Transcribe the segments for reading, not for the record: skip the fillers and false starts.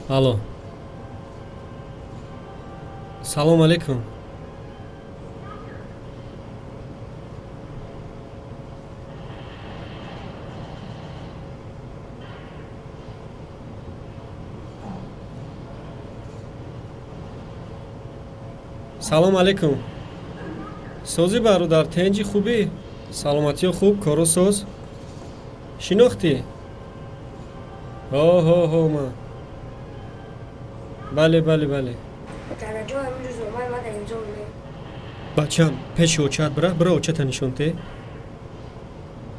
Алло. Салом алейкум. салом алейкум. Сози бародар, тенҷи хубӣ? Саломатиё хуб, кору соз? Шинохтӣ? Ҳо ма. Бале. Бачам, пеши очат бира, бира очата нишонте.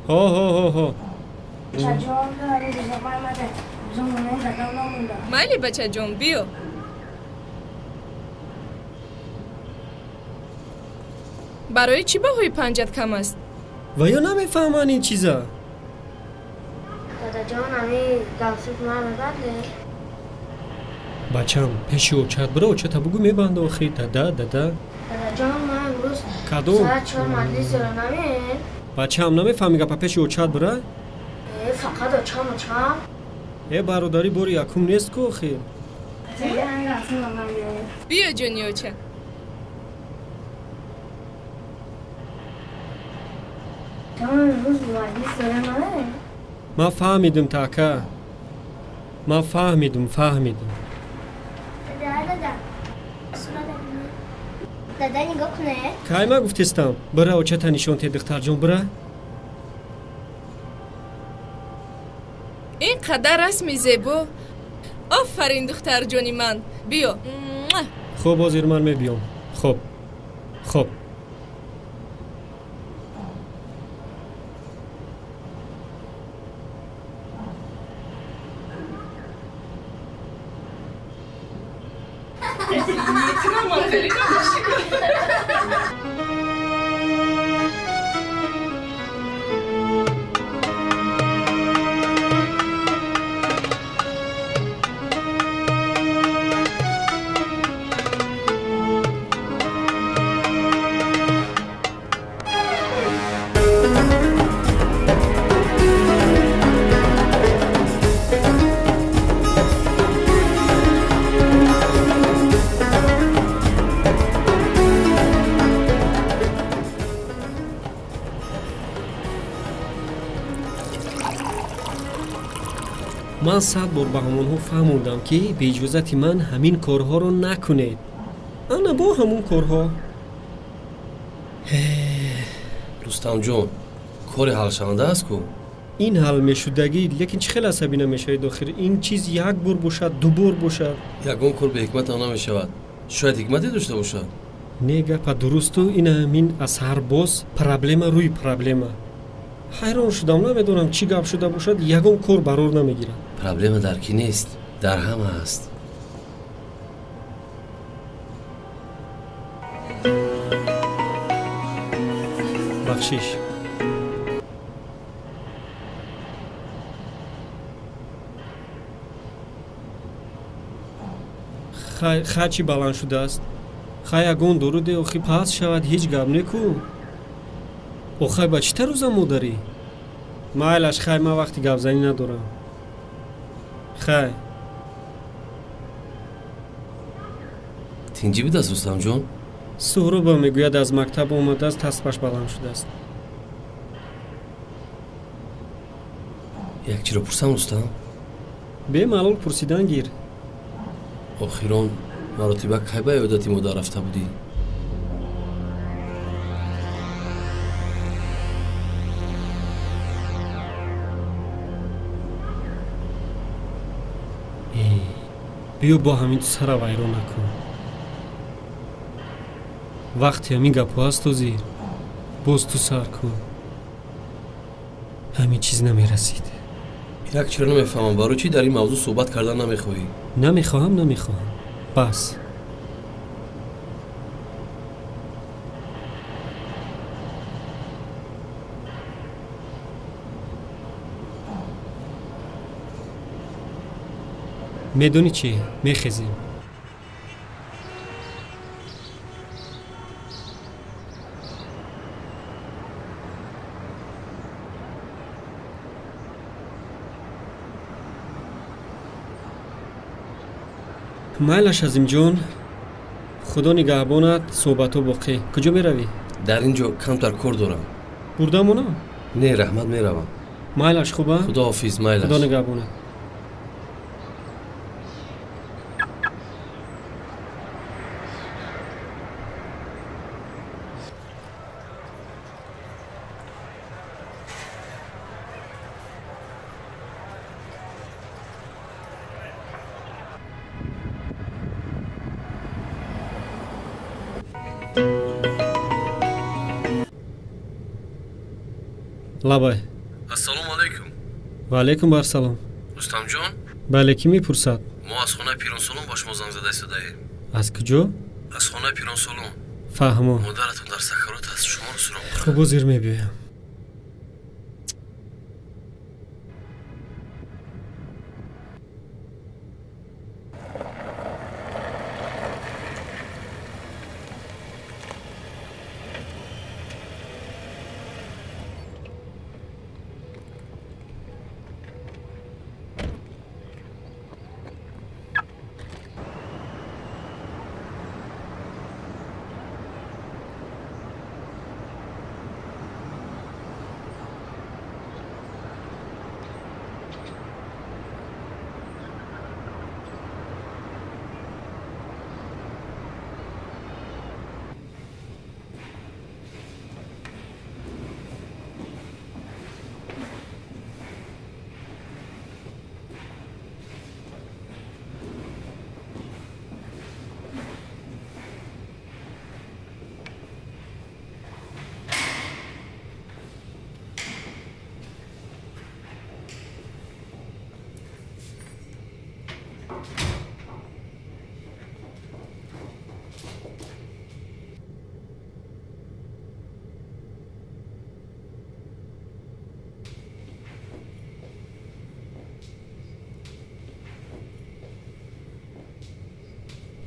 Ҳо. майли бачаҷон, биё. барои чӣ баҳои панҷат кам аст? ва ё намефаҳманд ин чиза? Dadajon, ami gavsib naradadle. Бачам, пеши очат бира, очата бугу мебанду охир. Дада. Dadajon, man imroz Кадом? saat 4 majlis daramen. Бачам, намефаҳми гапа пеши очат бира? Faqat ocham. Бародари бори якум нест ку охир. биё ҷониёча. Tamam, imroz majlis daramen. Ман фаҳмидим така. Ман фаҳмидим. Dada nigah kune. Кай ма гуфтистам? Бира очата нишонте духтарҷон бира. ин қадар расми зебо. офарин духтарҷони ман. биё. Хуб, ҳозир ман мебиём. Хуб. ман 100 бор ба ҳамонҳо фаҳмондам ки беиҷозати ман ҳамин корҳоро накунед. ана бо ҳамон корҳо. рустамҷон, кори ҳалшаванда аст ку? ин ҳал мешудагӣ, лекин чӣ хеле асабӣ намешавед охир? ин чиз як бор бошад, ду бор бошад. ягон кор бе ҳикмат он намешавад. шояд ҳикмате дошта бошад. Не гапа дурусту, ин ҳамин аз ҳарбоз проблема рӯи проблема. ҳайрон шудам, намедонам чӣ гап шуда бошад, ягон кор барор намегирад. проблема дар кӣ нест, дар ҳама аст. бахшиш. хай чӣ баланд шудааст? хай ягон доруде охи паст шавад, ҳеҷ гап неку. охай ба чӣ тарӯза модарӣ? майлаш, хай, ман вақти гапзанӣ надорам. хай. тинҷӣ бидааст рустамҷон? суҳруба мегӯяд аз мактаб омадааст, таспаш баланд шудааст. як чиро пурсам рустам? бемалол пурсидан гир. охирон маротиба кай ба ёдати модар рафта будӣ? биё бо ҳамин ту сара вайрон накун. вақти ҳамин гапҳо аст озир. боз ту сар кун. ҳамин чиз намерасид. як чиро намефаҳмам, барои чӣ дар ин мавзӯъ суҳбат кардан намехоҳӣ? намехоҳам. бас. медонӣ чӣ? мехезем. майлаш азимҷон, худо нигаҳбонад, суҳбатҳо боқӣ. куҷо меравӣ? дар ин ҷо камтар кор дорам. бурда монам? не раҳмат, меравам. майлаш хуба? худоҳофиз. майлаш. худо нигаҳбонад. лабай. ассалому алайкум. ва алайкум барсалом. рустамҷон, бале, кӣ мепурсад? мо аз хонаи пиронсолон ба шумо занг зада истодаем. аз куҷо? аз хонаи пиронсолон. фаҳмо. модаратон дар сакарот аст, шуморо суроғ дорад. хуб, ҳозир мебиёям.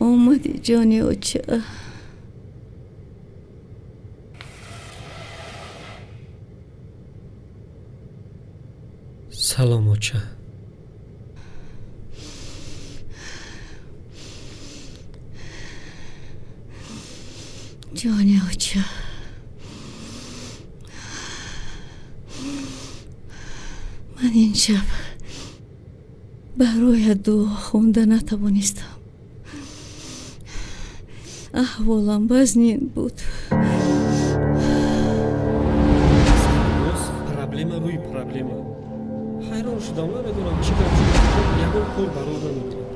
اومدی جانی اوچه. سلام اوچه. جانی اوچه. من این شب برای دعا خونده نتوانستم. احوالم بزنین بود. проблема روی проблема. حیران شدم، نمیدونم چی کار شد. یگان کار برام نمی‌تونم.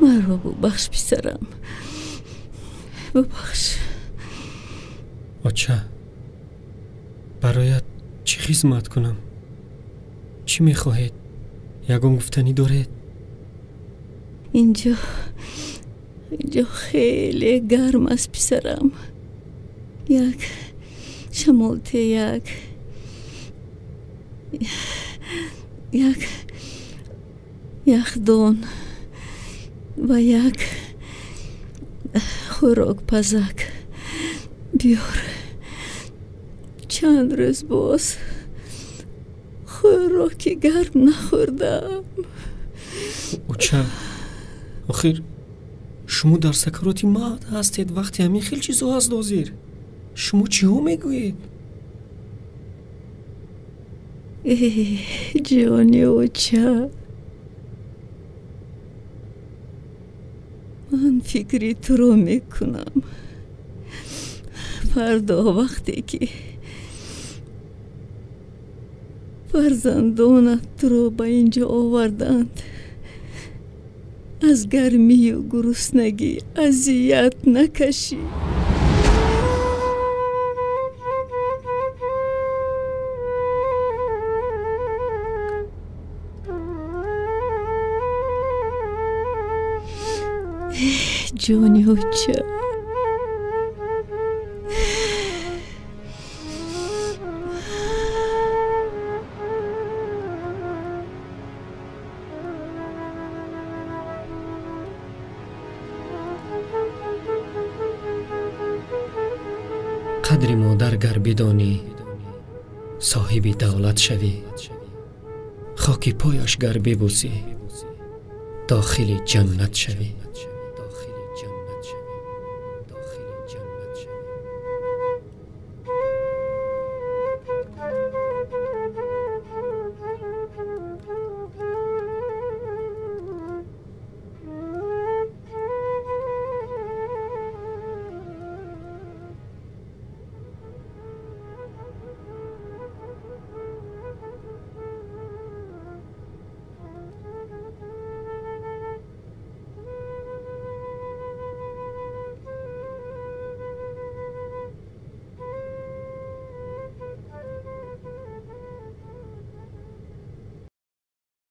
مرا ببخش پسرم. ببخش. اوچه، برایت چی خدمت کنم؟ چی میخواهید؟ یگان گفتنی دارید؟ اینجا خیلی گرم است پسرم. یک شمالته، یک یخدان و یک خوراک پزک بیار. چند روز باز خوراکی گرم نخوردم. اوچه، آخر شما در سکراتی مرد هستید وقتی همین خیلی چیزها هست دازیر. شما چی ها میگویید؟ جانی اوچه، من فکری تو رو میکنم. فردا وقتی که فرزندانت تو رو به اینجا آوردند، از گرمی و گرسنگی اذیت نکشی. جانی اوچه، قدری مادر گر بدانی صاحب دولت شوی، خاکی پایش گر ببوسی داخل جنت شوی.